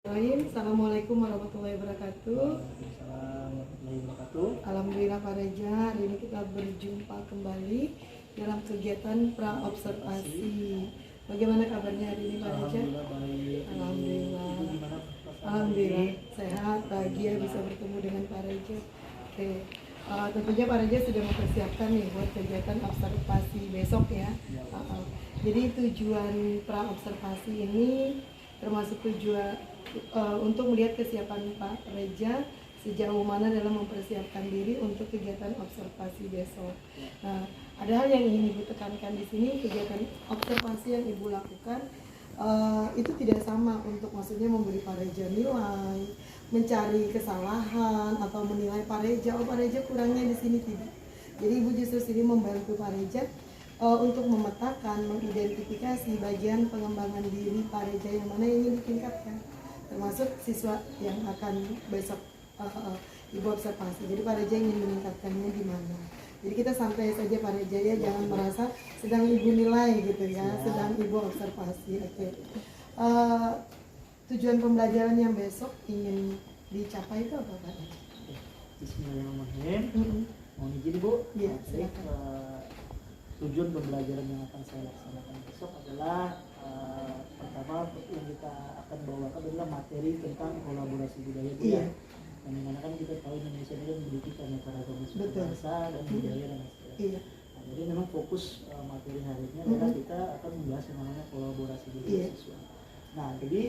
Assalamualaikum warahmatullahi wabarakatuh. Waalaikumsalam warahmatullahi wabarakatuh. Alhamdulillah Pak Reja, hari ini kita berjumpa kembali dalam kegiatan pra-observasi. Bagaimana kabarnya hari ini Pak Reja? Alhamdulillah baik. Alhamdulillah. Ibu gimana perasaan Alhamdulillah ini? sehat, bahagia bisa bertemu dengan Pak Reja. Oke. Tentunya Pak Reja sudah mempersiapkan nih buat kegiatan observasi besok ya. Ya. Jadi tujuan pra-observasi ini termasuk tujuan untuk melihat kesiapan Pak Reja sejauh mana dalam mempersiapkan diri untuk kegiatan observasi besok. Nah, ada hal yang ingin Ibu tekankan di sini, kegiatan observasi yang Ibu lakukan itu tidak sama untuk maksudnya memberi Pak Reja nilai, mencari kesalahan atau menilai Pak Reja, Pak Reja kurangnya di sini tidak. Jadi Ibu justru sini membantu Pak Reja untuk memetakan, mengidentifikasi bagian pengembangan diri Pak Reja yang mana yang ingin ditingkatkan, termasuk siswa yang akan besok Ibu observasi. Jadi Pak Reja ingin meningkatkannya di mana. Jadi kita santai saja Pak Reja ya, jangan merasa sedang Ibu nilai gitu ya, sedang Ibu observasi. Oke. Tujuan pembelajaran yang besok ingin dicapai itu apa Pak Reja? Bismillahirrahmanirrahim. Mohon izin Bu. Iya, Baik, silakan. tujuan pembelajaran yang akan saya laksanakan besok adalah pertama yang kita akan bawakan adalah materi tentang kolaborasi budaya Bu ya. Iya. Dan dimana kan kita tahu Indonesia ini kan memiliki keanekaragaman suku Betul. bangsa dan budaya dan sebagainya. Iya. Nah, jadi memang fokus materi hari ini adalah kita akan membahas yang namanya kolaborasi budaya Iya. siswa. Nah, jadi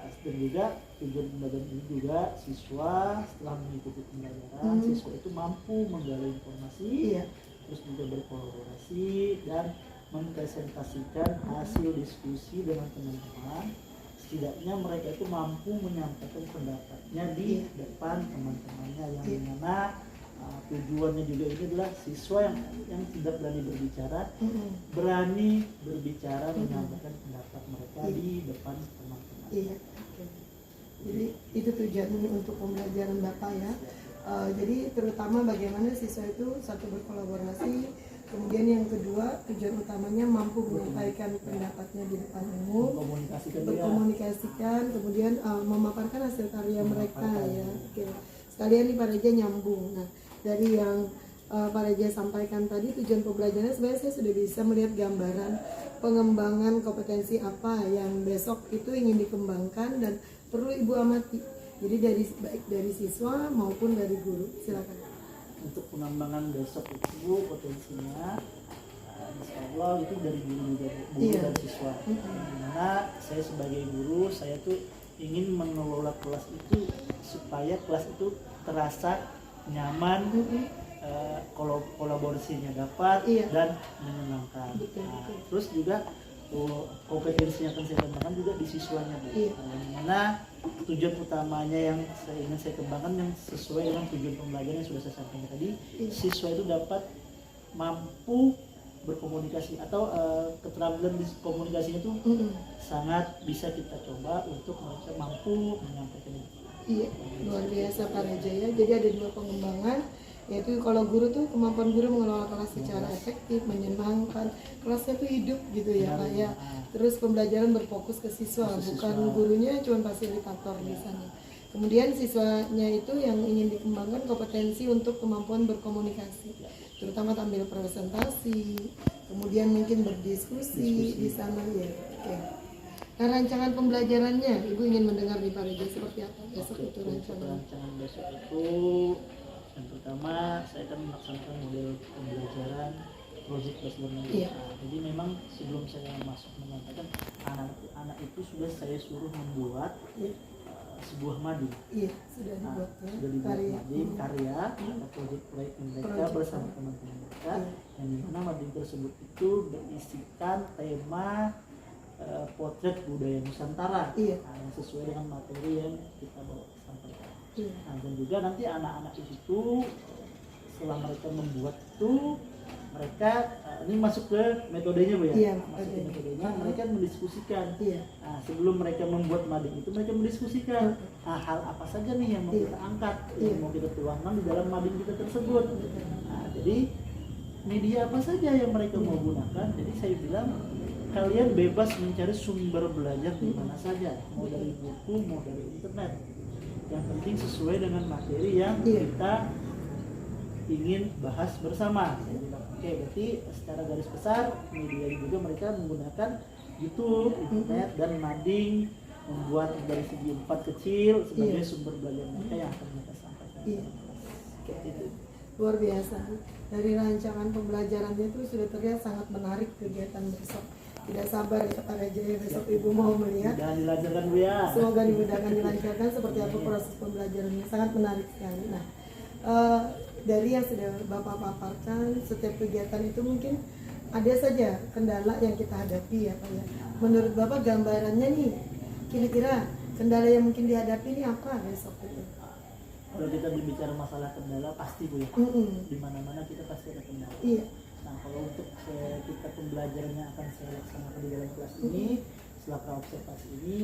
dan juga tujuan pembelajaran ini juga siswa setelah mengikuti pembelajaran, siswa itu mampu menggali informasi, Iya. terus juga berkolaborasi dan mempresentasikan hasil diskusi dengan teman-teman. Setidaknya mereka itu mampu menyampaikan pendapatnya di depan teman-temannya yang dimana tujuannya juga ini adalah siswa yang tidak berani berbicara, berani berbicara menyampaikan pendapat mereka di depan teman-teman. Iya. Oke. Jadi itu tujuan untuk pembelajaran Bapak ya. Jadi terutama bagaimana siswa itu satu berkolaborasi, kemudian yang kedua tujuan utamanya mampu menyampaikan pendapatnya di depan umum, berkomunikasikan, kemudian memaparkan hasil karya mereka ya. Oke. Sekalian nih Pak Reja nyambung. Nah, dari yang Pak Reja sampaikan tadi, tujuan pembelajarannya sebenarnya saya sudah bisa melihat gambaran pengembangan kompetensi apa yang besok itu ingin dikembangkan dan perlu Ibu amati. Jadi baik dari siswa maupun dari guru. Silakan. Untuk pengembangan besok itu potensinya insya Allah itu dari guru juga, guru dan siswa. Dimana saya sebagai guru, saya tuh ingin mengelola kelas itu supaya kelas itu terasa nyaman, kolaborasinya dapat dan menyenangkan. Terus juga kompetensi yang akan saya kembangkan juga di siswanya Bu. Dimana tujuan utamanya yang ingin saya kembangkan yang sesuai dengan tujuan pembelajaran yang sudah saya sampaikan tadi, siswa itu dapat mampu berkomunikasi atau keterampilan di komunikasinya itu sangat bisa kita coba untuk mereka mampu menyampaikan itu. Iya, luar biasa Pak Reja ya. Jadi ada dua pengembangan, yaitu kalau guru tuh kemampuan guru mengelola kelas secara efektif, menyenangkan, kelasnya tuh hidup gitu ya Pak ya. Terus pembelajaran berfokus ke siswa, bukan gurunya cuma fasilitator di sana. Kemudian siswanya itu yang ingin dikembangkan kompetensi untuk kemampuan berkomunikasi, terutama tampil presentasi, kemudian mungkin berdiskusi di sana ya. Oke. Nah, rancangan pembelajarannya, Ibu ingin mendengar di Pak Reja seperti apa besok itu rancangan? Rancangan besok itu yang pertama saya akan melaksanakan model pembelajaran project based learning. Jadi memang sebelum saya masuk menyampaikan anak itu sudah saya suruh membuat sebuah mading. Iya, sudah dibuat ya. Sudah dibuat mading karya atau proyek mereka bersama teman-teman mereka. Yang dimana mading tersebut itu berisikan tema potret budaya Nusantara, yang sesuai dengan materi yang kita bawa sampaikan. Nah, dan juga nanti anak-anak di situ setelah mereka membuat itu, mereka ini masuk ke metodenya Bu ya. Masuk ke metodenya, mereka mendiskusikan. Nah, sebelum mereka membuat mading itu mereka mendiskusikan hal apa saja nih yang mau kita angkat, yang mau kita tuangkan di dalam mading kita tersebut. Nah, jadi media apa saja yang mereka mau gunakan. Jadi saya bilang kalian bebas mencari sumber belajar di mana saja, mau dari buku, mau dari internet. Yang penting sesuai dengan materi yang kita ingin bahas bersama. Saya bilang, oke, berarti secara garis besar media juga mereka menggunakan YouTube, internet, dan mading, membuat dari segi 4 kecil sebagai sumber belajar mereka yang akan mereka sampaikan. Seperti itu. Luar biasa. Dari rancangan pembelajarannya itu sudah terlihat sangat menarik kegiatan besok. Tidak sabar ya Pak Reja, besok Ibu mau melihat. Mudah dilancarkan Bu ya. Semoga dimudahkan dilancarkan seperti apa proses pembelajarannya, sangat menarik sekali. Nah, dari yang sudah Bapak paparkan, setiap kegiatan itu mungkin ada saja kendala yang kita hadapi ya Pak ya. Menurut Bapak gambarannya nih, kira-kira kendala yang mungkin dihadapi ini apa besok itu? Kalau kita berbicara masalah kendala pasti Bu ya, di mana-mana kita pasti ada kendala. Iya. Nah kalau untuk kita pembelajarannya akan saya laksanakan di dalam kelas ini, setelah praobservasi ini,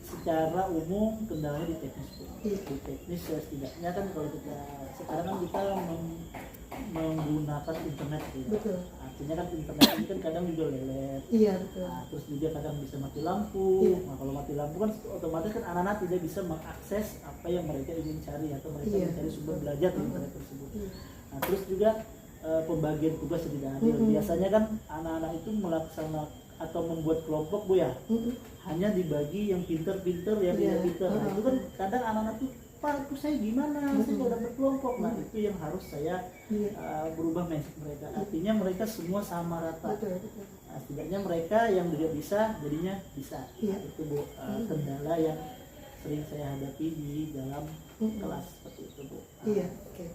secara umum kendalanya di teknis Bu. Di teknis setidaknya kan kalau kita sekarang kan kita menggunakan internet gitu. Betul. Artinya kan internet ini kan kadang juga lelet. Iya betul. Nah, terus juga kadang bisa mati lampu. Nah kalau mati lampu kan otomatis kan anak-anak tidak bisa mengakses apa yang mereka ingin cari atau mereka mencari sumber belajar di internet tersebut. Nah terus juga pembagian tugas yang tidak adil. Biasanya kan anak-anak itu melaksanakan atau membuat kelompok Bu ya, hanya dibagi yang pinter-pinter yang tidak pinter. Nah itu kan kadang anak-anak tuh, Pak itu saya gimana, saya nggak dapat kelompok. Nah itu yang harus saya berubah mindset mereka. Artinya mereka semua sama rata. Nah, setidaknya mereka yang tidak bisa jadinya bisa. Nah, itu Bu kendala yang sering saya hadapi di dalam kelas seperti itu Bu. Iya, oke.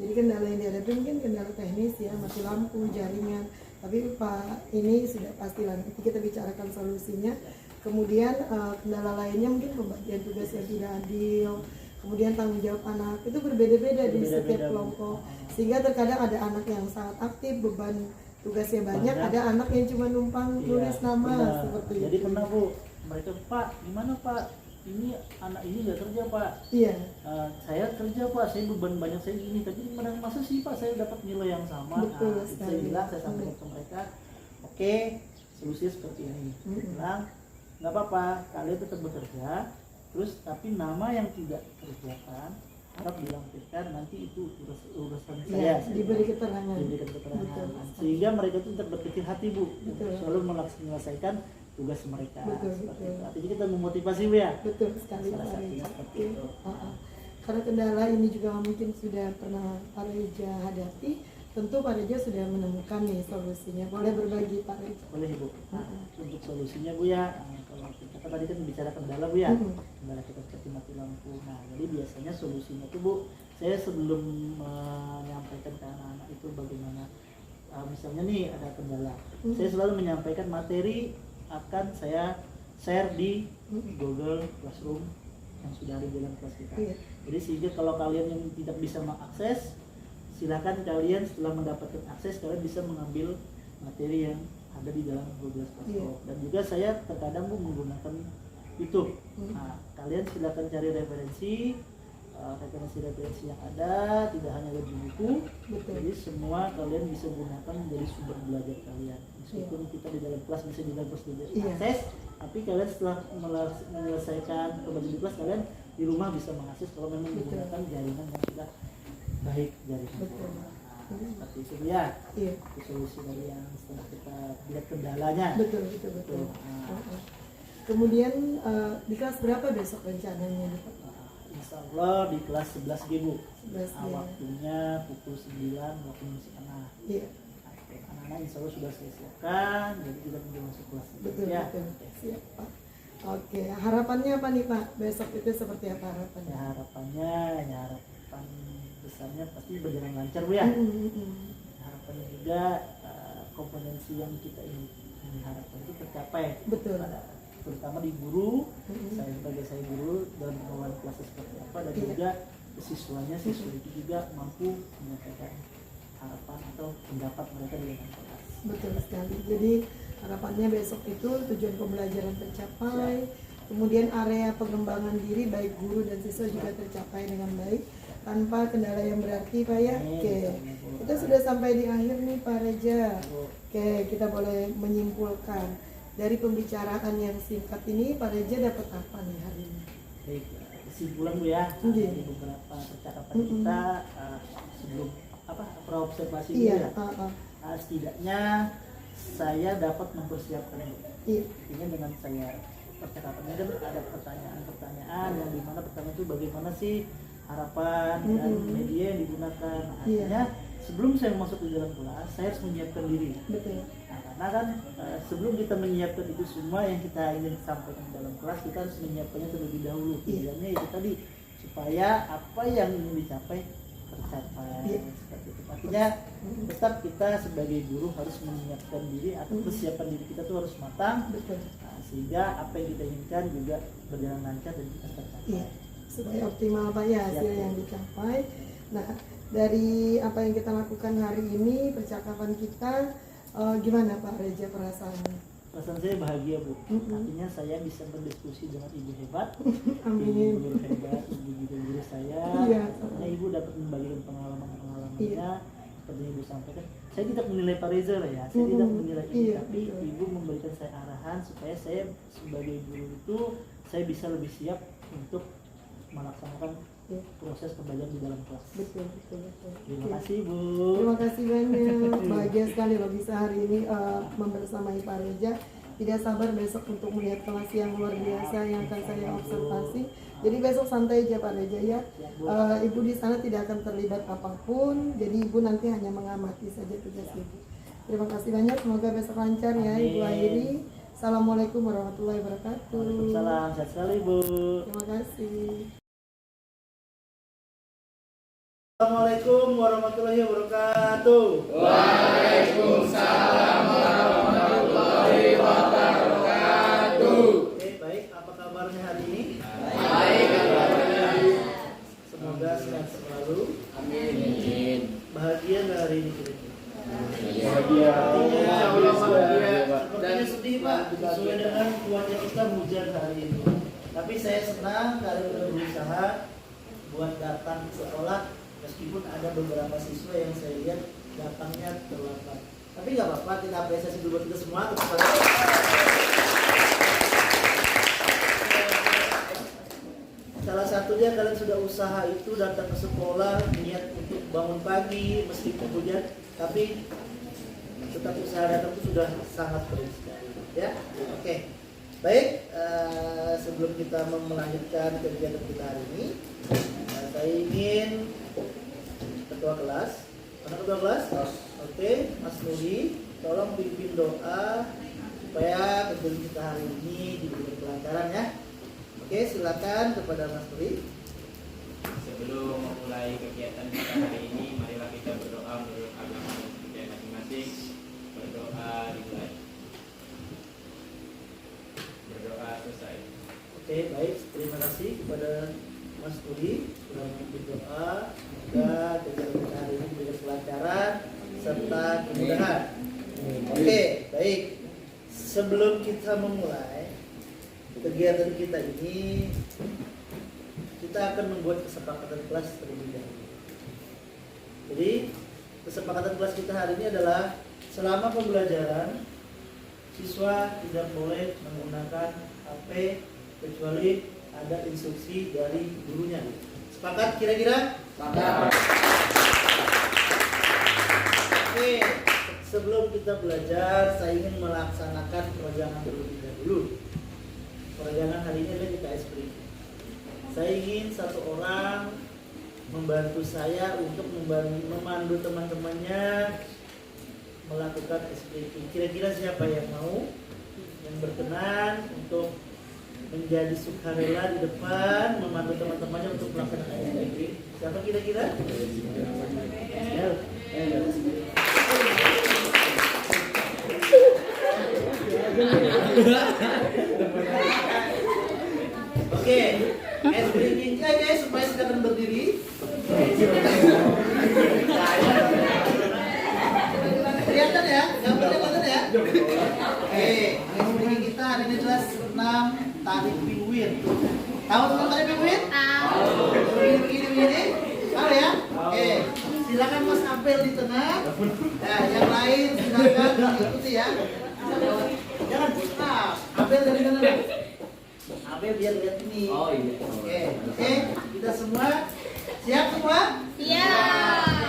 Jadi kendala yang dihadapi mungkin kendala teknis ya, mati lampu, jaringan. Tapi Pak ini sudah pastilah nanti kita bicarakan solusinya. Kemudian kendala lainnya mungkin pembagian tugas yang tidak adil. Kemudian tanggung jawab anak itu berbeda-beda di setiap kelompok. Sehingga terkadang ada anak yang sangat aktif, beban tugasnya banyak, ada anak yang cuma numpang tulis nama seperti itu. Jadi pernah Bu, mereka Pak, gimana Pak? Ini anak ini nggak kerja Pak. Iya. Saya kerja Pak, saya beban banyak saya ini, tapi masa sih Pak saya dapat nilai yang sama? Betul, saya bilang, saya sampaikan ke mereka, oke, solusinya seperti ini. Bilang, nggak apa-apa, kalian tetap bekerja, terus tapi nama yang tidak kerjakan harap dilampirkan, nanti itu urusan saya. Diberi keterangan. Sehingga mereka itu tetap berkecil hati Bu, selalu menyelesaikan tugas mereka. Betul. Artinya kita memotivasi Bu ya. Betul sekali Pak Reja. Karena kendala ini juga mungkin sudah pernah Pak Reja hadapi, tentu Pak Reja sudah menemukan nih solusinya. Boleh berbagi Pak Reja? Boleh Bu. Untuk solusinya Bu ya, kalau kita tadi kan bicara kendala Bu ya, kendala kita seperti mati lampu. Nah jadi biasanya solusinya tuh Bu, saya sebelum menyampaikan ke anak-anak itu bagaimana, misalnya nih ada kendala, saya selalu menyampaikan materi akan saya share di Google Classroom yang sudah ada di dalam kelas kita. Jadi sehingga kalau kalian yang tidak bisa mengakses, silakan kalian setelah mendapatkan akses kalian bisa mengambil materi yang ada di dalam Google Classroom. Dan juga saya terkadang Bu menggunakan YouTube. Nah, kalian silakan cari referensi yang ada, tidak hanya dari buku. Jadi semua kalian bisa gunakan menjadi sumber belajar kalian. Meskipun kita di dalam kelas bisa di dalam kelas akses, tapi kalian setelah menyelesaikan pembelajaran di kelas, kalian di rumah bisa mengakses kalau memang menggunakan jaringan yang sudah baik jaringan. Seperti itu ya. Itu solusi dari yang setelah kita lihat kendalanya. Betul. Kemudian di kelas berapa besok rencananya Pak? Insya Allah di kelas 11 Bu. Waktunya pukul 9 waktu Indonesia Tengah. Anak-anak insya Allah sudah saya siapkan, jadi kita bisa masuk kelas. Betul. Siap Pak. Oke, harapannya apa nih Pak? Besok itu seperti apa harapannya? Harapan besarnya pasti berjalan lancar Bu ya. Harapannya juga kompetensi yang kita ingin harapkan itu tercapai. Betul. Terutama di guru, saya sebagai guru dalam pengelolaan kelas seperti apa, dan juga siswa itu juga mampu menyampaikan harapan atau pendapat mereka di dalam kelas. Betul sekali. Jadi harapannya besok itu tujuan pembelajaran tercapai, kemudian area pengembangan diri baik guru dan siswa juga tercapai dengan baik. tanpa kendala yang berarti Pak ya. Amin. Oke, kita sudah sampai di akhir nih Pak Reja. Oke, kita boleh menyimpulkan dari pembicaraan yang singkat ini Pak Reja dapat apa nih hari ini? Baik, kesimpulan Bu ya, Oke. dari beberapa percakapan kita sebelum praobservasi dulu Iya, ya. Setidaknya saya dapat mempersiapkan Bu. iya, Artinya dengan saya percakapannya kan ada pertanyaan-pertanyaan yang dimana pertanyaan itu bagaimana sih harapan dan media yang digunakan. Nah, Iya. artinya sebelum saya masuk ke dalam kelas saya harus menyiapkan diri. betul. Nah, karena kan sebelum kita menyiapkan itu semua yang kita ingin sampaikan di dalam kelas, kita harus menyiapkannya terlebih dahulu. Tujuannya itu tadi supaya apa yang ingin dicapai tercapai. Iya. Seperti itu. Artinya tetap kita sebagai guru harus menyiapkan diri atau persiapan diri kita tuh harus matang. Betul. Nah, sehingga apa yang kita inginkan juga berjalan lancar dan kita tercapai. Iya, supaya optimal Pak ya hasil Siap. yang dicapai. Nah, dari apa yang kita lakukan hari ini, percakapan kita, gimana Pak Reja perasaannya? Perasaan saya bahagia Bu. Mm-mm. Artinya saya bisa berdiskusi dengan ibu hebat, Amin. ibu guru hebat, ibu guru saya. Iya. Karena ibu dapat membagikan pengalamannya. Iya. Seperti yang ibu sampaikan. Saya tidak menilai Pak Reza lah ya. Saya tidak menilai ibu, Iya, tapi betul. ibu memberikan saya arahan supaya saya sebagai guru itu saya bisa lebih siap untuk melaksanakan Iya. proses pembelajaran di dalam kelas. Betul, betul, betul. Terima Oke. kasih Bu. Terima kasih banyak. Bahagia sekali loh bisa hari ini membersamai Pak Reja. Tidak sabar besok untuk melihat kelas yang luar biasa yang akan saya observasi. Jadi besok santai aja Pak Reja ya. Ibu di sana tidak akan terlibat apapun. Jadi ibu nanti hanya mengamati saja tugas ibu. Terima kasih banyak. Semoga besok lancar ya Ibu Amin. Airi. Assalamualaikum warahmatullahi wabarakatuh. Waalaikumsalam. Sehat sekali Bu. Terima kasih. Assalamualaikum warahmatullahi wabarakatuh. Oke, baik. Apa kabarnya hari ini? Semoga sehat selalu. Amin. Bahagia nggak hari ini kira-kira? Bahagia. Artinya Allah bahagia. Pak. Sepertinya sedih Pak, sesuai dengan cuaca kita hujan hari ini. Tapi saya senang kalian sudah berusaha buat datang ke sekolah, meskipun ada beberapa siswa yang saya lihat datangnya terlambat. Tapi nggak apa-apa, kita apresiasi dulu buat kita semua. Salah satunya kalian sudah usaha itu datang ke sekolah, niat untuk bangun pagi meskipun hujan, tapi tetap usaha datang itu sudah sangat keren sekali. Ya, oke. Baik, sebelum kita melanjutkan kegiatan kita hari ini, saya ingin ketua kelas, mana ketua kelas? Oke, Mas Nuri, tolong pimpin doa supaya kegiatan kita hari ini diberi kelancaran ya. Oke, silakan kepada Mas Nuri. Sebelum memulai kegiatan kita hari ini, marilah kita berdoa menurut agama dan budaya masing-masing. Berdoa dimulai. Berdoa selesai. Oke, baik. Terima kasih kepada Mas Nuri sudah memimpin doa. Semoga kegiatan kita hari ini diberi kelancaran serta kemudahan. Oke, baik. Sebelum kita memulai kegiatan kita ini, kita akan membuat kesepakatan kelas terlebih dahulu. Jadi kesepakatan kelas kita hari ini adalah selama pembelajaran siswa tidak boleh menggunakan HP kecuali ada instruksi dari gurunya. Sepakat kira-kira? Sepakat. Oke, sebelum kita belajar, saya ingin melaksanakan peregangan terlebih dahulu. Peregangan hari ini adalah IKS briefing. Saya ingin satu orang membantu saya untuk memandu teman-temannya melakukan SPP. Kira-kira siapa yang mau, yang berkenan untuk menjadi sukarela di depan memandu teman-temannya untuk melaksanakan SPP? Siapa kira-kira? Oke, SPP-nya guys supaya silakan berdiri. Kelihatan ya? Gambarnya kelihatan ya? Oke, SPP kita hari ini adalah senam tarik pinguin. Tahu senam tarik pinguin? Tahu. Begini. Tahu ya? Oke, silakan Mas Abel di tengah. Nah, yang lain silakan diikuti ya. Jangan Abel dari mana? Abel biar lihat ini. Oh iya. Oke, kita semua siap semua? Siap.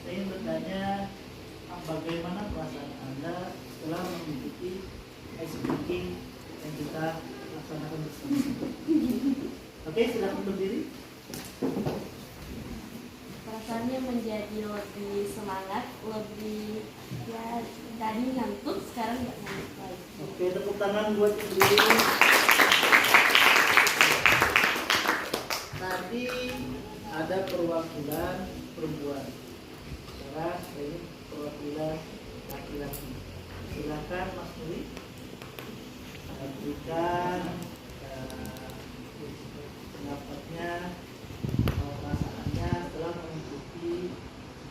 Saya ingin bertanya, bagaimana perasaan Anda setelah mengikuti ice breaking yang kita laksanakan bersama? Oke, silakan berdiri. Perasaannya menjadi lebih semangat, lebih ya tadi ngantuk, sekarang nggak ngantuk lagi. Oke, tepuk tangan buat sendiri. Tadi ada perwakilan perempuan. Sekarang saya perwakilan laki-laki. Silakan Mas Nuri berikan pendapatnya, perasaannya setelah mengikuti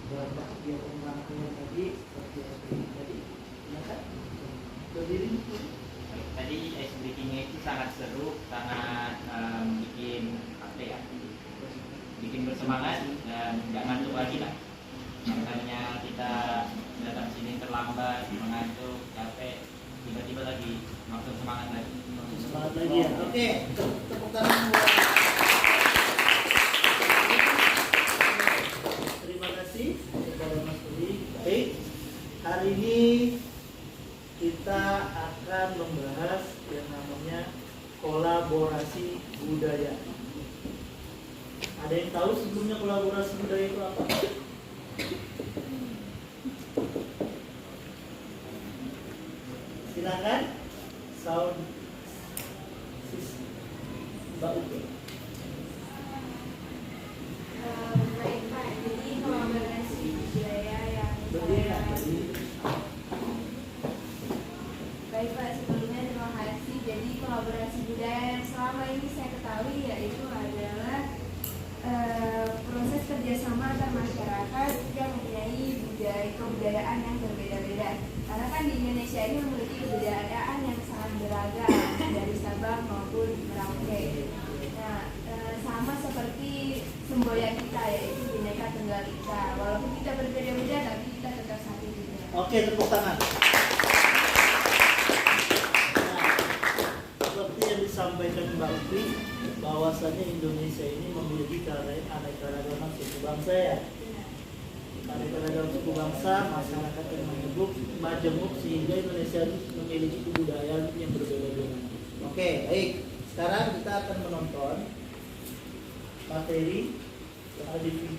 beberapa kegiatan rangkaian tadi seperti tadi. Silakan berdiri. Tadi ice breakingnya itu sangat seru, sangat bikin apa ya? Bikin bersemangat dan nggak ngantuk lagi lah. Makanya kita datang sini terlambat, mengantuk, capek, tiba-tiba lagi langsung semangat lagi. Semangat lagi ya. Oke, tepuk tangan buat. Terima kasih kepada Mas Budi. Baik, hari ini kita akan membahas yang namanya kolaborasi budaya. Ada yang tahu sebelumnya kolaborasi budaya itu apa? Silakan sound Mbak Uke. Baik Pak, jadi kolaborasi budaya yang baik Pak, sebelumnya terima kasih. Jadi kolaborasi budaya yang selama ini saya ketahui yaitu adalah proses kerjasama antar masyarakat yang mempunyai kebudayaan yang berbeda-beda. Karena kan di Indonesia ini memiliki kebudayaan yang sangat beragam dari Sabang maupun Merauke. Nah, sama seperti semboyan kita yaitu Bhinneka Tunggal Ika. Walaupun kita berbeda-beda, tapi kita tetap satu juga. Oke, tepuk tangan. Nah, seperti yang disampaikan Mbak Upi, bahwasannya Indonesia ini memiliki keanekaragaman suku bangsa ya. Keanekaragaman suku bangsa, masyarakat yang majemuk sehingga Indonesia memiliki kebudayaan yang berbeda-beda. Oke, baik. Sekarang kita akan menonton materi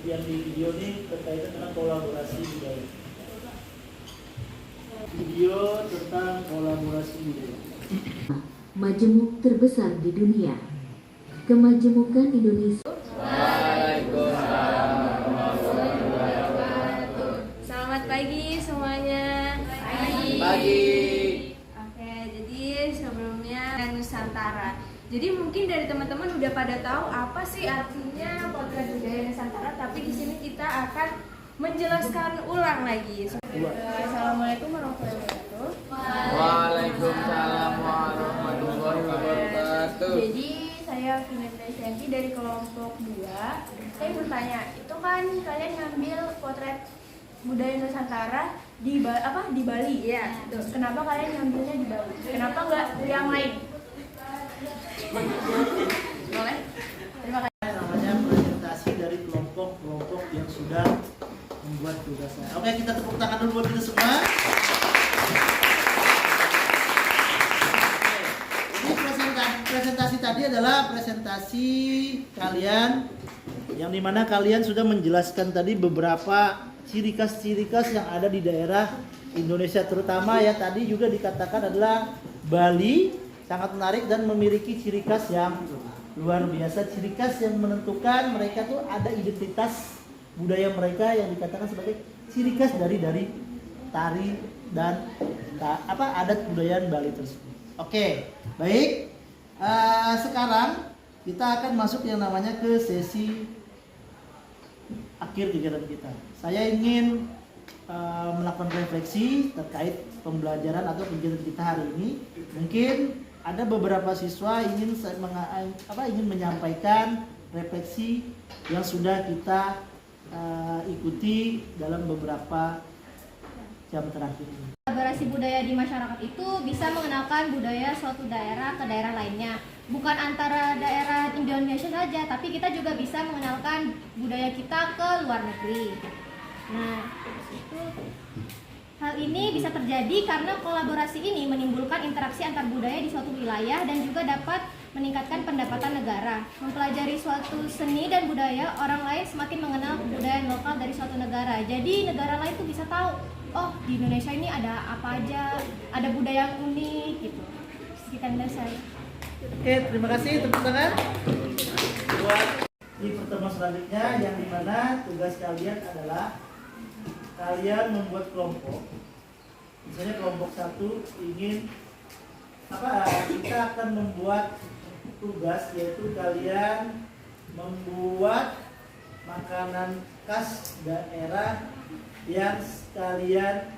yang di video ini terkait dengan kolaborasi budaya. Video tentang kolaborasi budaya. Majemuk terbesar di dunia. Kemajemukan Indonesia. Selamat pagi semuanya. Pagi. Oke, jadi sebelumnya Nusantara. Jadi mungkin dari teman-teman udah pada tahu apa sih artinya potret budaya Nusantara, tapi di sini kita akan menjelaskan ulang lagi. Assalamualaikum warahmatullahi wabarakatuh. Waalaikumsalam warahmatullahi wabarakatuh. Jadi saya Vina Desyanti dari kelompok 2. Saya bertanya, itu kan kalian ngambil potret budaya Nusantara di di Bali ya. Kenapa kalian ngambilnya di Bali? Kenapa nggak yang lain? Boleh? Terima kasih. Namanya presentasi dari kelompok-kelompok yang sudah membuat tugasnya. Oke, kita tepuk tangan dulu buat kita semua. Ini presentasi tadi adalah presentasi kalian yang dimana kalian sudah menjelaskan tadi beberapa ciri khas yang ada di daerah Indonesia, terutama ya tadi juga dikatakan adalah Bali sangat menarik dan memiliki ciri khas yang luar biasa, ciri khas yang menentukan mereka tuh ada identitas budaya mereka yang dikatakan sebagai ciri khas dari tari dan adat kebudayaan Bali tersebut. Oke, baik. Sekarang kita akan masuk yang namanya ke sesi akhir kegiatan kita. Saya ingin melakukan refleksi terkait pembelajaran atau kegiatan kita hari ini. Mungkin ada beberapa siswa ingin menyampaikan refleksi yang sudah kita ikuti dalam beberapa jam terakhir ini. Kolaborasi budaya di masyarakat itu bisa mengenalkan budaya suatu daerah ke daerah lainnya. Bukan antara daerah Indonesia saja, tapi kita juga bisa mengenalkan budaya kita ke luar negeri. Nah, hal ini bisa terjadi karena kolaborasi ini menimbulkan interaksi antar budaya di suatu wilayah dan juga dapat meningkatkan pendapatan negara. Mempelajari suatu seni dan budaya, orang lain semakin mengenal kebudayaan lokal dari suatu negara. Jadi negara lain tuh bisa tahu, oh di Indonesia ini ada apa aja, ada budaya yang unik gitu. Sekian dari saya. Oke, terima kasih, tepuk tangan buat di pertemuan selanjutnya, yang dimana tugas kalian adalah kalian membuat kelompok. Misalnya kelompok 1 ingin kita akan membuat tugas, yaitu kalian membuat makanan khas daerah yang kalian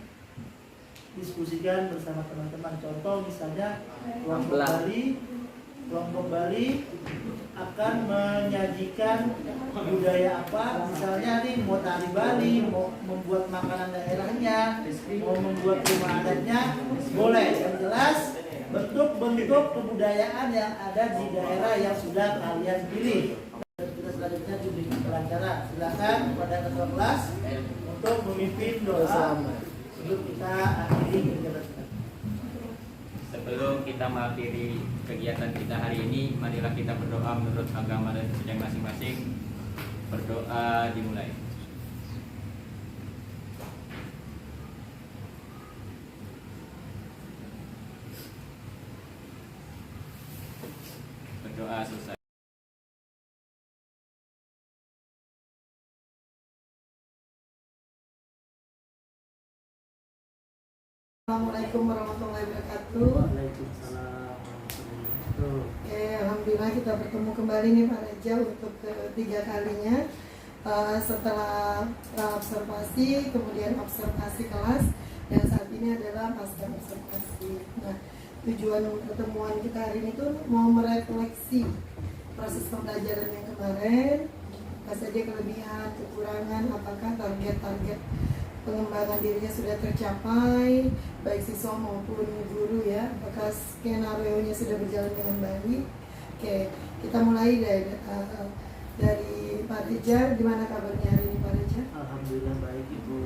diskusikan bersama teman-teman. Contoh misalnya kelompok Bali akan menyajikan budaya apa, misalnya nih mau tari Bali, mau membuat makanan daerahnya, mau membuat rumah adatnya, boleh. Yang jelas bentuk-bentuk kebudayaan yang ada di daerah yang sudah kalian pilih. Kita selanjutnya diberi pelajaran. Silakan kepada ketua kelas untuk memimpin doa sebelum kita akhiri kegiatan kita. Sebelum kita mengakhiri kegiatan kita hari ini, marilah kita berdoa menurut agama dan kepercayaan masing-masing. Berdoa dimulai. Berdoa selesai. Assalamualaikum warahmatullahi wabarakatuh. Waalaikumsalam warahmatullahi wabarakatuh. Oke, alhamdulillah kita bertemu kembali nih Pak Reja untuk ketiga kalinya. Setelah observasi, kemudian observasi kelas, dan saat ini adalah pasca observasi. Nah, tujuan pertemuan kita hari ini tuh mau merefleksi proses pembelajaran yang kemarin, apa saja kelebihan, kekurangan, apakah target-target pengembangan dirinya sudah tercapai, baik siswa maupun guru ya, apakah skenario-nya sudah berjalan dengan baik. Oke, kita mulai dari Pak Reja. Gimana kabarnya hari ini Pak Reja? Alhamdulillah baik Ibu.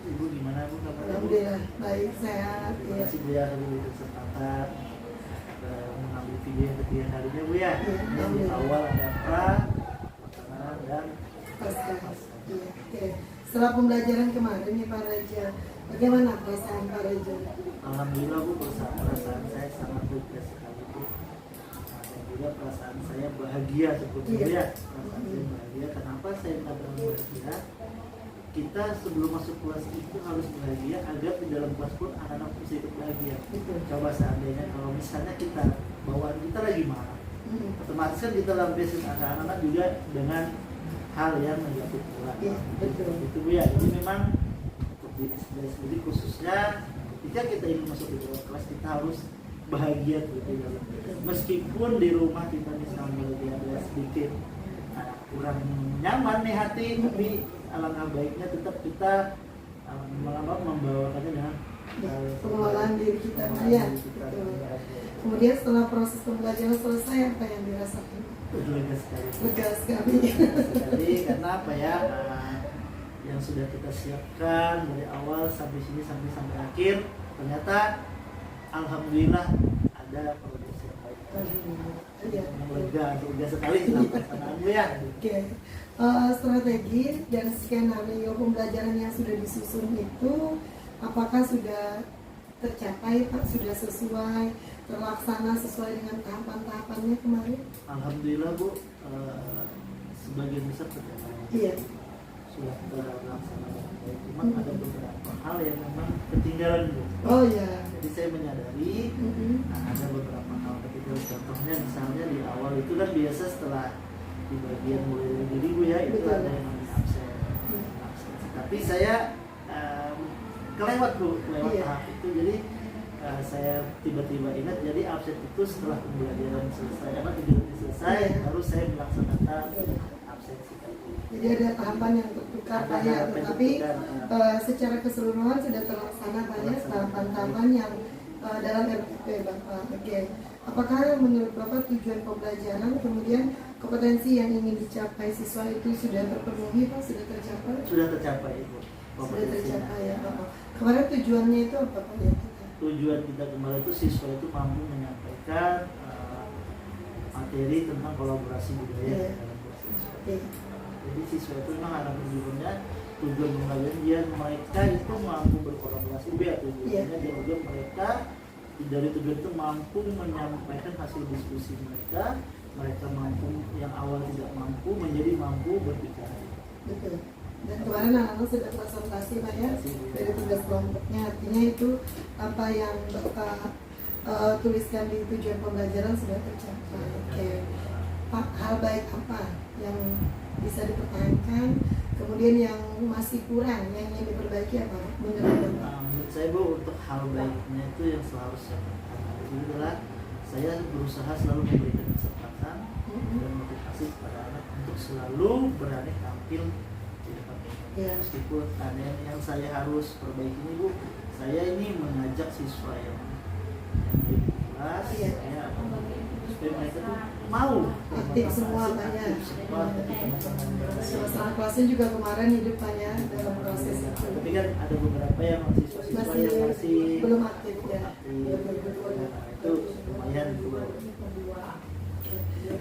Ibu gimana Bu kabarnya? Alhamdulillah baik, sehat. Terima kasih Bu ya hari berkesempatan mengambil video yang ketiga kalinya Bu ya. Di awal ada pra, pertengahan dan Pasca. Iya, oke. Setelah pembelajaran kemarin nih Pak Reja, bagaimana perasaan Pak Reja? alhamdulillah Bu, perasaan saya sangat lega sekali Bu. Dan juga perasaan saya bahagia sebetulnya ya. Perasaan saya bahagia. Kenapa saya katakan bahagia? Kita sebelum masuk kelas itu harus bahagia agar di dalam kelas pun anak-anak bisa ikut bahagia. Coba seandainya kalau misalnya kita bawaan kita lagi marah, otomatis kan kita lampiasin anak-anak juga dengan hal yang negatif pula. Betul. Itu Bu ya. Jadi memang untuk diri sendiri khususnya ketika kita ingin masuk di dalam kelas kita harus bahagia gitu ya. Meskipun di rumah kita misalnya lagi ada sedikit kurang nyaman nih hati, tapi alangkah baiknya tetap kita membawakannya dengan pengelolaan diri kita ya. Kemudian setelah proses pembelajaran selesai, apa yang dirasakan? lega sekali. Lega sekali. Sekali karena apa ya, yang sudah kita siapkan dari awal sampai sini sampai akhir, ternyata alhamdulillah ada progres yang baik. Iya. Lega sekali dalam pelaksanaan Bu ya. Oke. Strategi dan skenario pembelajaran yang sudah disusun itu apakah sudah tercapai Pak? Sudah sesuai, terlaksana sesuai dengan tahapan-tahapannya kemarin? Alhamdulillah Bu, sebagian besar tercapai. Iya. Sudah terlaksana. Cuma ada beberapa hal yang memang ketinggalan Bu. Oh ya. Jadi saya menyadari ada beberapa hal ketinggalan. Contohnya misalnya di awal itu kan biasa setelah di bagian mulai dari diri Bu ya, itu Betul. ada yang namanya absen. Tapi saya kelewat Iya. tahap itu. Jadi saya tiba-tiba ingat, jadi absen itu setelah pembelajaran selesai, kegiatan selesai, Iya. baru saya melaksanakan absensi tadi. Jadi ada tahapan yang tertukar Ada Pak ya, tahapan yang tetapi tertukar, secara keseluruhan sudah terlaksana Pak ya, tahapan-tahapan yang dalam RPP Bapak. Oke. Apakah menurut Bapak tujuan pembelajaran kemudian kompetensi yang ingin dicapai siswa itu sudah terpenuhi Pak, sudah tercapai? Sudah tercapai Ibu. Sudah tercapai ya Bapak. Kemarin tujuannya itu apa Pak ya? Tujuan kita kemarin itu siswa itu mampu menyampaikan materi tentang kolaborasi budaya Iya. dalam proses. Oke. Jadi siswa itu memang ada tujuan pembelajaran dia mereka itu mampu berkolaborasi tujuannya dia juga mereka dari tujuan itu mampu menyampaikan hasil diskusi mereka mampu yang awal tidak mampu menjadi mampu berbicara. Betul. Dan kemarin anak-anak sudah presentasi Pak ya dari tugas kelompoknya, artinya itu apa yang Bapak tuliskan di tujuan pembelajaran sudah tercapai. Oke. Pak, hal baik apa yang bisa dipertahankan, kemudian yang masih kurang, yang ingin diperbaiki apa menurut Bapak? Menurut saya Bu, untuk hal baiknya itu yang selalu saya pertahankan itu adalah saya berusaha selalu memberikan kesempatan dan motivasi kepada anak untuk selalu berani tampil di depan umum. Ya. Meskipun ada yang saya harus perbaiki ini Bu, saya ini mengajak siswa yang di kelas, Iya. saya supaya mereka tuh mau Aktif semua Pak ya. aktif semua ketika teman-teman. Suasana kelasnya juga kemarin hidup Pak ya dalam proses itu. Tapi kan ada beberapa yang siswa-siswa yang masih belum aktif ya. itu lumayan juga.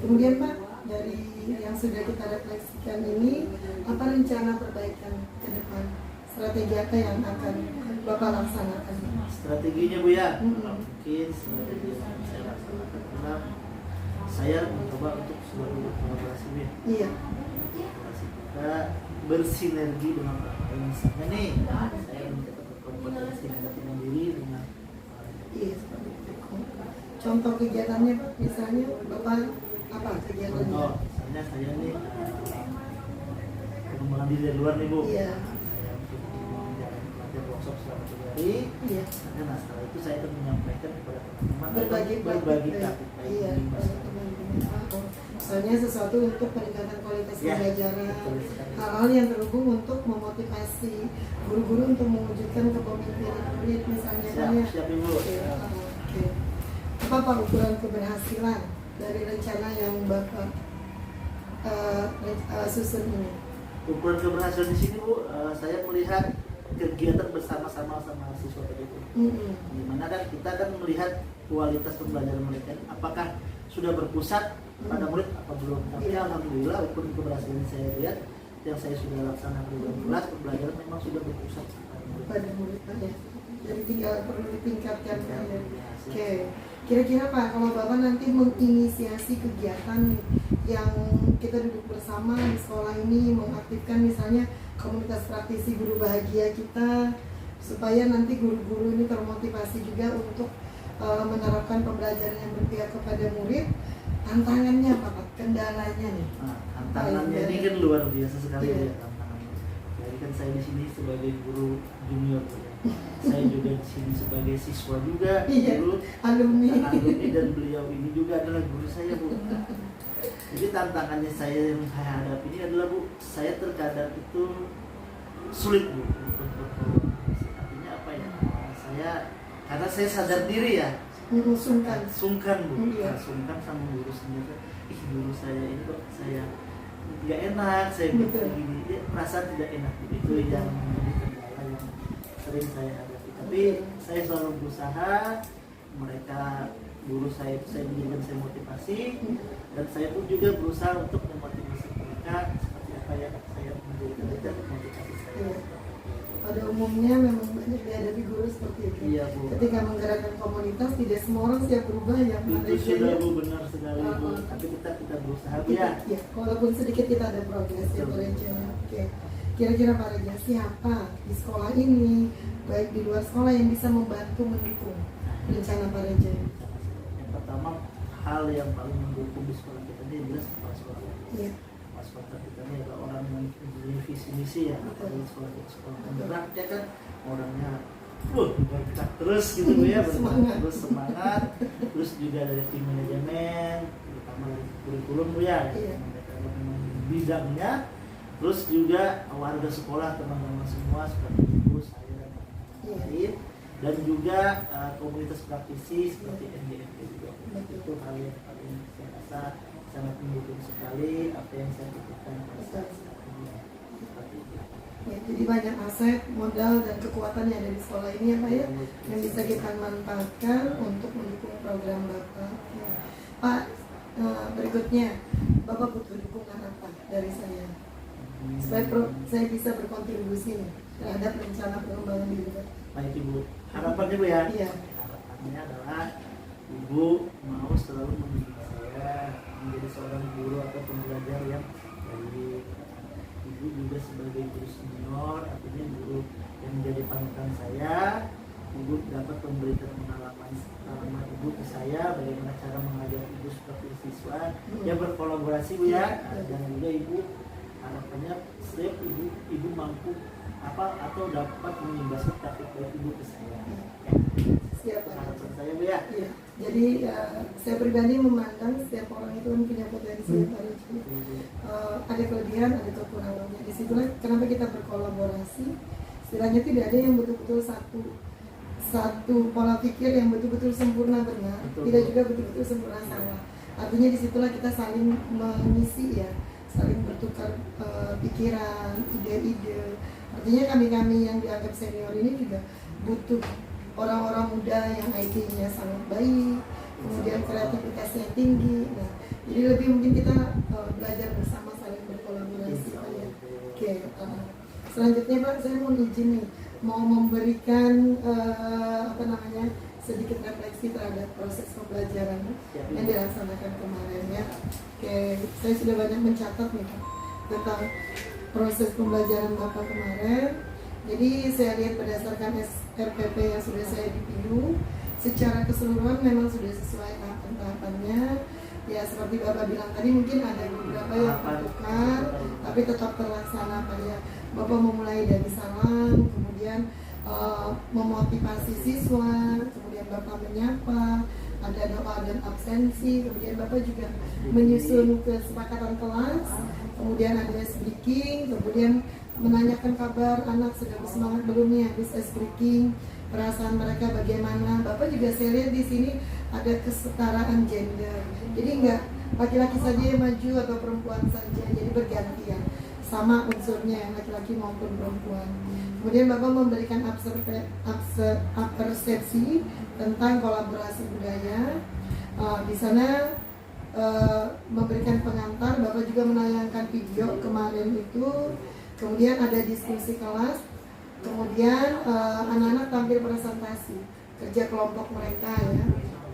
Kemudian Pak, dari yang sudah kita refleksikan ini, apa rencana perbaikan ke depan? Strategi apa yang akan Bapak laksanakan? Strateginya Bu ya, Mm-mm. mungkin strategi yang akan saya laksanakan adalah saya mencoba untuk selalu berkolaborasi Bu ya. Iya. Kolaborasi kita bersinergi dengan orang lain. Misalnya nih, saya mencoba berkompetensi dengan diri dengan Iya. Contoh kegiatannya Pak, misalnya Bapak apa kegiatannya? contoh, misalnya saya nih pengembangan diri dari luar nih Bu. Iya. Saya untuk menjalani pelatihan workshop selama 3 hari. Iya. Nah, setelah itu saya akan menyampaikan kepada teman-teman Berbagi praktik iya, pada teman-teman. Misalnya sesuatu untuk peningkatan kualitas Ya, pembelajaran, betul sekali. hal-hal yang terhubung untuk memotivasi guru-guru untuk mewujudkan kepemimpinan murid misalnya kan ya. Siap Ibu. Oke. Oke. Apa Pak ukuran keberhasilan dari rencana yang Bapak susun ini? Ukuran keberhasilan di sini Bu, saya melihat kegiatan bersama-sama sama siswa tadi itu. Dimana kan kita kan melihat kualitas pembelajaran mereka, apakah sudah berpusat pada murid apa belum. Tapi Iya. alhamdulillah ukuran keberhasilan saya lihat yang saya sudah laksanakan di dalam kelas pembelajaran memang sudah berpusat pada murid. Pada murid ya. Jadi tinggal perlu ditingkatkan Pak ya. Oke. Kira-kira Pak, kalau Bapak nanti menginisiasi kegiatan nih, yang kita duduk bersama di sekolah ini, mengaktifkan misalnya komunitas praktisi guru bahagia kita, supaya nanti guru-guru ini termotivasi juga untuk menerapkan pembelajaran yang berpihak kepada murid, tantangannya apa Pak? Kendalanya nih? Nah, tantangannya ini kan luar biasa sekali Iya. ya tantangannya. Jadi kan saya di sini sebagai guru junior ya. Saya juga di sini sebagai siswa juga Iya. dulu Alumni. dan beliau ini juga adalah guru saya Bu. Jadi tantangannya saya yang saya hadapi ini adalah Bu, saya terkadang itu sulit Bu untuk berkomunikasi. Artinya apa ya? Karena saya sadar diri ya, Mengusungkan. sungkan Bu, Iya. sungkan sama guru sendiri. Guru saya ini kok saya nggak enak, saya Betul. begini, ya, perasaan tidak enak. Itu yang menjadi kendala yang sering saya hadapi. Tapi saya selalu berusaha mereka guru saya itu saya menjadikan saya motivasi, dan saya pun juga berusaha untuk memotivasi mereka seperti apa yang saya menjadikan mereka motivasi saya. Iya. Pada umumnya memang banyak dihadapi guru seperti itu. Iya, Bu. Ketika menggerakkan komunitas, tidak semua orang siap berubah ya. Itu sudah Bu, benar sekali Bu. Tapi kita berusaha Bu ya. Ya, walaupun sedikit kita ada progres ya Pak Reja. Oke. Kira-kira Pak Reja, siapa di sekolah ini, baik di luar sekolah yang bisa membantu mendukung rencana Pak Reja? Yang pertama, hal yang paling mendukung di sekolah kita ini adalah kepala sekolah. Iya. Kepala sekolah kita ini adalah orang yang mempunyai visi misi ya. Di sekolah kita sekolah penggerak ya kan, orangnya bergerak terus gitu Bu ya, bergerak terus semangat. Terus juga dari tim manajemen, terutama dari kurikulum Bu ya, Iya. mereka memang bidangnya. Terus juga warga sekolah, teman-teman semua seperti ibu, saya dan teman-teman lain, dan juga komunitas praktisi seperti NGFP juga. Itu hal yang paling saya rasa sangat mendukung sekali apa yang saya pikirkan pada saat ini. Seperti itu. Ya, jadi banyak aset, modal, dan kekuatan yang ada di sekolah ini ya Pak ya, yang bisa kita manfaatkan untuk mendukung program Bapak. Ya. Pak, berikutnya, Bapak butuh dukungan apa dari saya? Supaya saya bisa berkontribusi nih terhadap rencana pengembangan diri Pak. Baik Ibu, harapannya Bu ya? Iya. Harapannya adalah Ibu mau selalu mendidik saya menjadi seorang guru atau pembelajar yang baik. Ibu juga sebagai guru senior, artinya guru yang menjadi panutan saya. Ibu dapat memberikan pengalaman Ibu ke saya bagaimana cara mengajar Ibu seperti siswa yang berkolaborasi Bu ya. Dan juga Ibu harapannya setiap ibu mampu atau dapat mengimbaskan praktik baik Ibu ke saya. Siap Pak. Harapan saya Bu ya. Iya. Jadi saya pribadi memandang setiap orang itu kan punya potensi yang baru. Ada kelebihan, ada kekurangannya. Disitulah kenapa kita berkolaborasi. Istilahnya tidak ada yang betul-betul satu pola pikir yang betul-betul sempurna benar, tidak juga betul-betul sempurna salah. Artinya disitulah kita saling mengisi ya, saling bertukar pikiran, ide-ide. Artinya kami-kami yang dianggap senior ini juga butuh orang-orang muda yang IT-nya sangat baik, kemudian kreativitasnya tinggi. Nah, jadi lebih mungkin kita belajar bersama, saling berkolaborasi. Oke, selanjutnya Pak, saya mau izin nih, mau memberikan sedikit refleksi terhadap proses pembelajaran yang dilaksanakan kemarin ya. Oke, saya sudah banyak mencatat nih Pak tentang proses pembelajaran Bapak kemarin. Jadi saya lihat berdasarkan RPP yang sudah saya dipilih, secara keseluruhan memang sudah sesuai tahapan-tahapannya. Ya seperti Bapak bilang tadi, mungkin ada beberapa yang tertukar, tapi tetap terlaksana Pak ya. Bapak memulai dari salam, kemudian memotivasi siswa, kemudian Bapak menyapa, ada doa dan absensi, kemudian Bapak juga menyusun kesepakatan kelas, kemudian ada ice breaking, kemudian menanyakan kabar anak sudah bersemangat belum nih habis ice breaking, perasaan mereka bagaimana. Bapak juga saya lihat di sini ada kesetaraan gender, jadi enggak laki-laki saja yang maju atau perempuan saja, jadi bergantian, sama unsurnya laki-laki maupun perempuan. Kemudian Bapak memberikan persepsi tentang kolaborasi budaya. Di sana memberikan pengantar, Bapak juga menayangkan video kemarin itu. Kemudian ada diskusi kelas. Kemudian anak-anak tampil presentasi kerja kelompok mereka ya.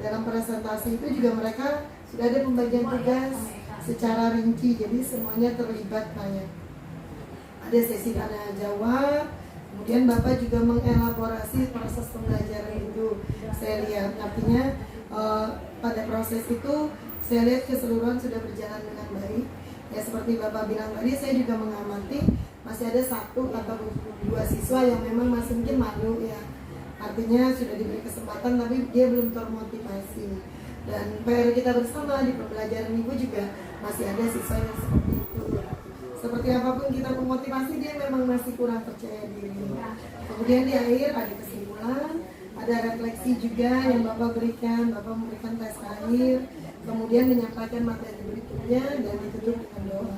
Dalam presentasi itu juga mereka sudah ada pembagian tugas secara rinci, jadi semuanya terlibat banyak. Ada sesi tanya jawab. Kemudian Bapak juga mengelaborasi proses pembelajaran itu. Saya lihat artinya pada proses itu saya lihat keseluruhan sudah berjalan dengan baik. Ya seperti Bapak bilang tadi, saya juga mengamati masih ada 1 atau 2 siswa yang memang masih mungkin malu ya. Artinya sudah diberi kesempatan tapi dia belum termotivasi. Dan PR kita bersama di pembelajaran Ibu juga masih ada siswa yang seperti itu. Seperti apapun kita memotivasi, dia memang masih kurang percaya diri. Kemudian di akhir ada kesimpulan, ada refleksi juga yang Bapak berikan. Bapak memberikan tes akhir, kemudian menyampaikan materi berikutnya dan ditutup dengan doa.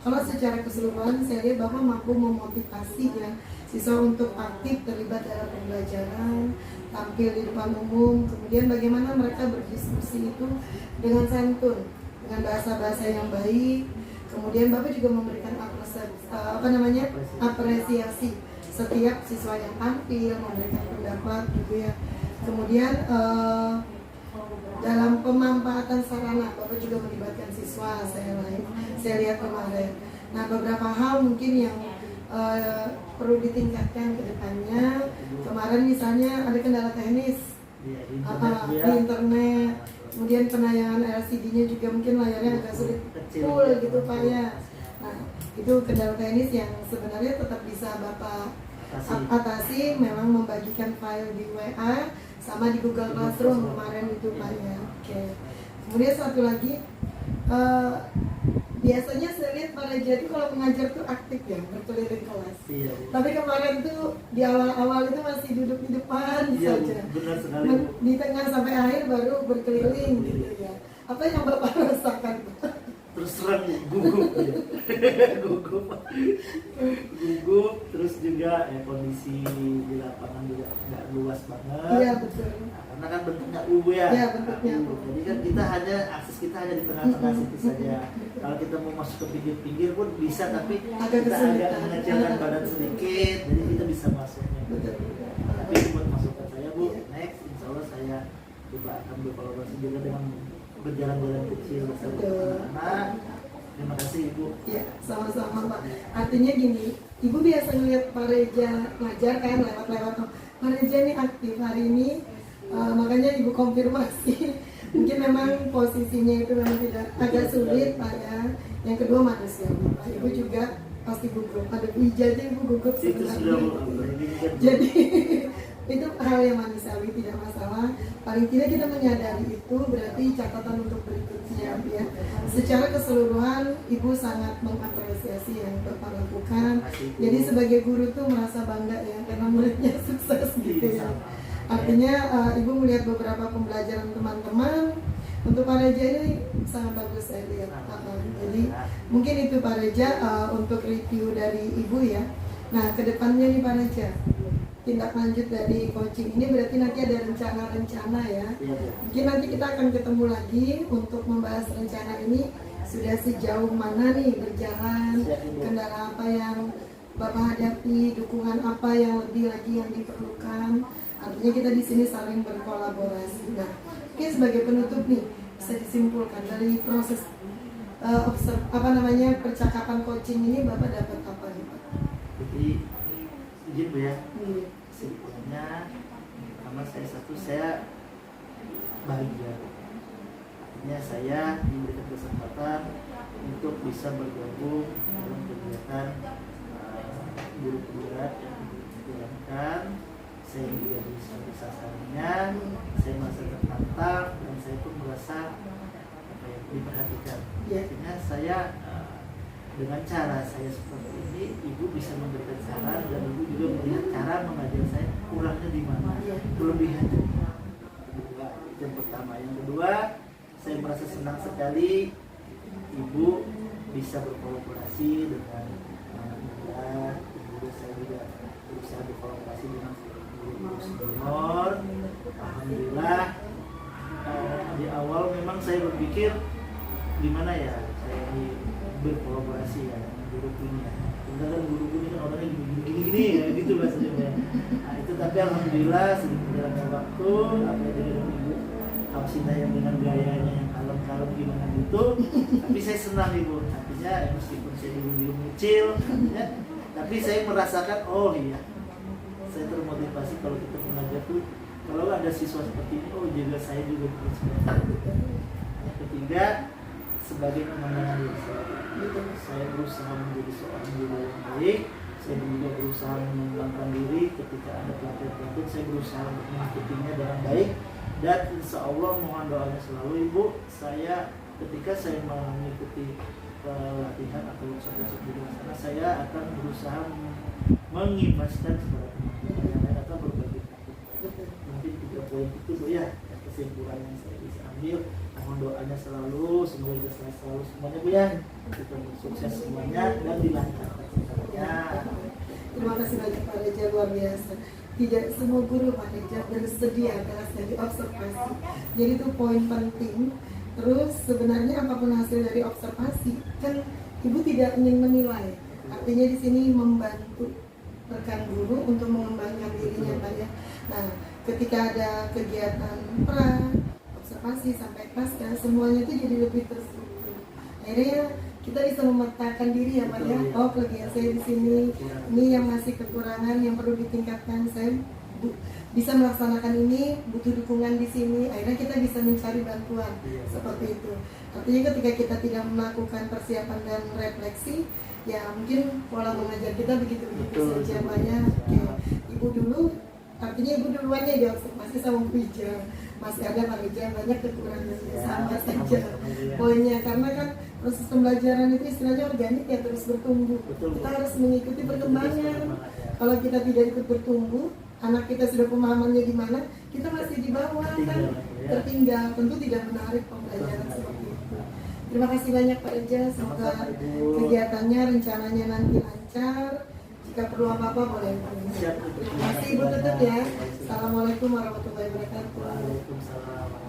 Kalau secara keseluruhan saya lihat Bapak mampu memotivasi ya siswa untuk aktif terlibat dalam pembelajaran, tampil di depan umum, kemudian bagaimana mereka berdiskusi itu dengan santun, dengan bahasa-bahasa yang baik. Kemudian Bapak juga memberikan apresiasi setiap siswa yang tampil, memberikan pendapat gitu ya. Kemudian dalam pemanfaatan sarana Bapak juga melibatkan siswa, saya lihat kemarin. Nah, beberapa hal mungkin yang perlu ditingkatkan ke depannya. Kemarin misalnya ada kendala teknis Iya, di di internet internet, kemudian penayangan LCD-nya juga mungkin layarnya agak sulit full gitu Pak ya. Nah, itu kendala teknis yang sebenarnya tetap bisa Bapak atasi, memang membagikan file di WA sama di Google Classroom kemarin itu Pak ya. Oke. Kemudian satu lagi, biasanya saya lihat Pak Reja itu kalau mengajar tuh aktif ya, berkeliling kelas. Iya, Tapi kemarin tuh di awal-awal itu masih duduk di depan iya, saja. benar sekali. Di tengah sampai akhir baru berkeliling gitu ya. Apa yang Bapak rasakan? Terus terang gugup ya. gugup terus juga kondisi di lapangan juga nggak luas banget. Iya betul. Nah, karena kan bentuknya U ya. Iya, bentuknya U. Jadi kan kita hanya akses kita hanya di tengah-tengah situ saja. Kalau kita mau masuk ke pinggir-pinggir pun bisa, tapi Agak kita kesulitan. agak mengecilkan badan sedikit, jadi kita bisa masuknya. Betul. Tapi buat masukan saya Bu, next insya Allah saya coba akan berkolaborasi juga dengan berjalan-jalan kecil bersama anak-anak. Terima kasih Ibu. Ya, sama-sama Pak. Artinya gini, Ibu biasa ngeliat Pak Reja ngajar kan lewat-lewat. Pak Reja ini aktif hari ini, makanya Ibu konfirmasi. Mungkin memang posisinya itu memang tidak agak sulit Pak ya. Yang kedua manusia Pak. Ibu juga pasti gugup. Ada ijazah Ibu gugup Itu sudah sebenarnya. Jadi itu hal yang manusiawi, tidak masalah. Paling tidak kita menyadari itu, berarti catatan untuk berikutnya ya. Secara keseluruhan Ibu sangat mengapresiasi yang Bapak lakukan. Jadi sebagai guru tuh merasa bangga ya karena muridnya sukses gitu ya. Artinya Ibu melihat beberapa pembelajaran teman-teman untuk Pak Reja ini sangat bagus saya lihat. Jadi mungkin itu Pak Reja untuk review dari Ibu ya. Nah kedepannya nih Pak Reja, tindak lanjut dari coaching ini berarti nanti ada rencana-rencana ya. Mungkin nanti kita akan ketemu lagi untuk membahas rencana ini sudah sejauh mana nih berjalan, kendala apa yang Bapak hadapi, dukungan apa yang lebih lagi yang diperlukan. Artinya kita di sini saling berkolaborasi. Nah, mungkin sebagai penutup nih bisa disimpulkan dari proses percakapan coaching ini Bapak dapat apa nih Pak? Jadi izin Bu ya. Kesimpulannya pertama saya bahagia. Artinya saya diberikan kesempatan untuk bisa bergabung dalam kegiatan guru penggerak yang dijalankan. Saya juga bisa sasarannya, saya merasa tertantang dan saya pun merasa diperhatikan. Artinya saya dengan cara saya seperti ini, Ibu bisa memberikan saran dan Ibu juga melihat cara mengajar saya kurangnya di mana, kelebihannya. Kedua, itu yang pertama. Yang kedua, saya merasa senang sekali Ibu bisa berkolaborasi dengan anak muda. Kemudian saya juga berusaha berkolaborasi dengan guru senior. Alhamdulillah di awal memang saya berpikir gimana ya saya berkolaborasi ya dengan guru ini ya. Karena kan guru ini kan orangnya gini ya gitu bahasanya. Nah itu tapi alhamdulillah sering berjalannya waktu, apa dengan Ibu Hamsina yang dengan gayanya yang kalem-kalem gimana gitu. Tapi saya senang Ibu. Artinya meskipun saya dulu kecil, ya, tapi saya merasakan oh iya, saya termotivasi kalau kita mengajar tuh kalau ada siswa seperti ini, oh juga saya juga bikin seperti itu. Yang ketiga, sebagai pengembangan diri saya berusaha menjadi seorang guru yang baik. Saya juga berusaha mengembangkan diri ketika ada pelatihan-pelatihan, saya berusaha untuk mengikutinya dengan baik. Dan insya Allah mohon doanya selalu Ibu, saya ketika saya mengikuti pelatihan atau workshop di sana, saya akan berusaha mengimbaskan kepada teman-teman yang lain atau berbagi. Mungkin 3 poin itu Bu ya kesimpulan yang saya bisa ambil. Mohon doanya selalu, semoga kita selalu semuanya Bu ya. Kita sukses semuanya dan dilancarkan semuanya. Terima kasih banyak Pak Reja, luar biasa. Tidak semua guru Pak Reja bersedia kelas dari observasi. Jadi itu poin penting. Terus sebenarnya apapun hasil dari observasi, kan Ibu tidak ingin menilai. Artinya di sini membantu rekan guru untuk mengembangkan dirinya Pak ya. Nah, ketika ada kegiatan pra, observasi sampai pasca, semuanya itu jadi lebih terstruktur. Akhirnya kita bisa memetakan diri ya Pak ya. Oh, kelebihan saya di sini, ini yang masih kekurangan yang perlu ditingkatkan. Saya bisa melaksanakan ini, butuh dukungan di sini. Akhirnya kita bisa mencari bantuan seperti itu. Artinya ketika kita tidak melakukan persiapan dan refleksi, ya mungkin pola mengajar kita begitu-begitu saja Pak ya. Oke, Ibu dulu, artinya Ibu duluannya di observasi sama Bu Ija. Masih ada Pak Reja banyak kekurangannya, sama saja poinnya, karena kan proses pembelajaran itu istilahnya organik ya, terus bertumbuh. Kita harus mengikuti perkembangan. Kalau kita tidak ikut bertumbuh, anak kita sudah pemahamannya di mana, kita masih di bawah kan, tertinggal. Tentu tidak menarik pembelajaran seperti itu. Terima kasih banyak Pak Reja, semoga kegiatannya, rencananya nanti lancar. Jika perlu apa-apa boleh. Terima kasih Ibu, tutup ya. Assalamualaikum warahmatullahi wabarakatuh. Waalaikumsalam.